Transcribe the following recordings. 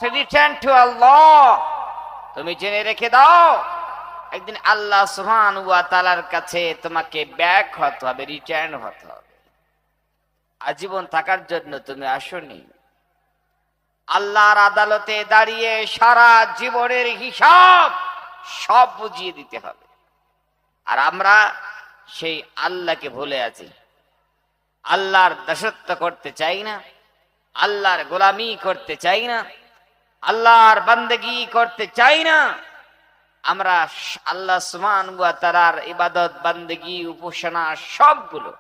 Return to আল্লাহ। তুমি জেনে রেখে দাও, একদিন আল্লাহ সুবহানাহু ওয়া তাআলার কাছে তোমাকে ব্যাক হতে হবে, রিটার্ন হতে হবে। আজীবন থাকার জন্য তুমি আসনি। আল্লাহর আদালতে দাঁড়িয়ে সারা জীবনের হিসাব সব বুঝিয়ে দিতে হবে। আর আমরা সেই আল্লাহকে ভুলে আছি। আল্লাহর দাসত্ব করতে চাই না, আল্লাহর গোলামি করতে চাই না, আল্লাহর বান্দেগি করতে চাই না। আমরা আল্লাহ সুবহানাহু ওয়া তাআলার ইবাদত, বান্দেগি, উপাসনা সবগুলো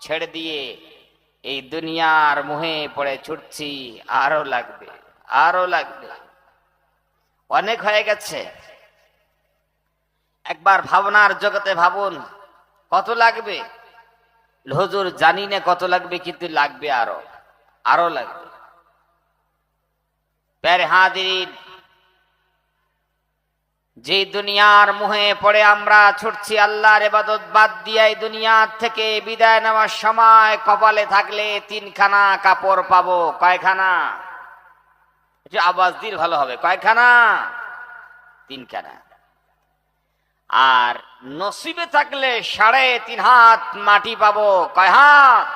ছেড়ে দিয়ে এই দুনিয়ার মোহে পড়ে ছুটছি। আরো লাগবে, আরো লাগবে, অনেক হয়ে গেছে। একবার ভাবনার জগতে ভাবুন, কত লাগবে। হুজুর জানি না কত লাগবে, কিন্তু লাগবে আরো, আরো লাগবে। প্যারে হাজিরিন, যে দুনিয়ার মোহে পড়ে আমরা ছুটছি, আল্লাহর ইবাদত বাদ দিয়ে এই দুনিয়া থেকে বিদায় নেওয়ার সময় কপালে থাকলে তিনখানা কাপড় পাবো। কয়খানা? একটু আওয়াজ দিলে ভালো হবে। কয়খানা? তিনখানা। আর নসিবে থাকলে 3.5 হাত মাটি পাবো। কয় হাত?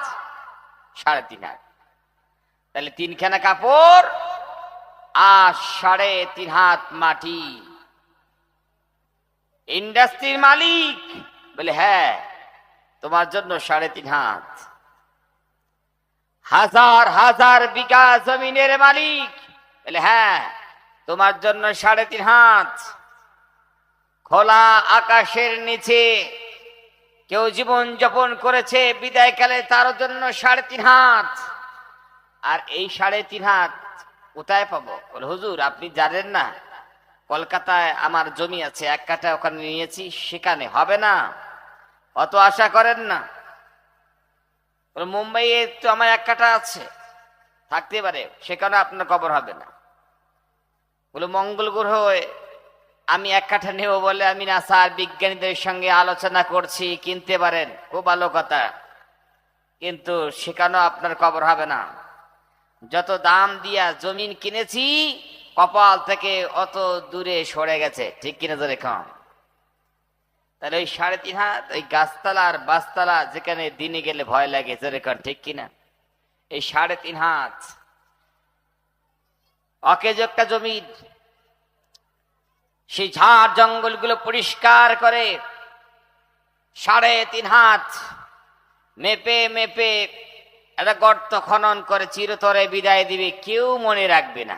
3.5 হাত। তাহলে তিনখানা কাপড় আর 3.5 হাত মাটি। ইন্ডাস্ট্রির মালিক বলে, হ্যাঁ তোমার জন্য 3.5 হাত। হাজার হাজার বিঘা জমিনের মালিক বলে, হ্যাঁ তোমার জন্য 3.5 হাত। খোলা আকাশের নিচে কেউ জীবন যাপন করেছে বিদায়কালে, তার জন্য 3.5 হাত। আর এই 3.5 হাত কোথায় পাবো? বলে, হুজুর আপনি জানেন না, কলকাতায় আমার জমি আছে, 1 কাঠা ওখানে নিয়েছি, সেখানে হবে না, অত আশা করেন না। মুম্বাইয়ে তো আমার 1 কাঠা আছে, থাকতে পারে, সেখানে আপনার কবর হবে না। বলে মঙ্গল গ্রহে আমি 1 কাঠা নেব বলে আমি নাসার বিজ্ঞানীদের সঙ্গে আলোচনা করছি, কিনতে পারেন, খুব ভালো কথা, কিন্তু সেখানেও আপনার কবর হবে না। যত দাম দিয়া জমিন কিনেছি, কপাল থেকে অত দূরে সরে গেছে। ঠিক কিনা জোরে কম? তাহলে ওই 3.5 হাত, ওই গাছতলা আর বাসতলা যেখানে দিনে গেলে ভয় লাগে, জোরে কর ঠিক কিনা? এই 3.5 হাত অকেজ একটা জমি, সেই ঝাড় জঙ্গলগুলো পরিষ্কার করে 3.5 হাত মেপে মেপে একটা গর্ত খনন করে চিরতরে বিদায় দিবে, কেউ মনে রাখবে না।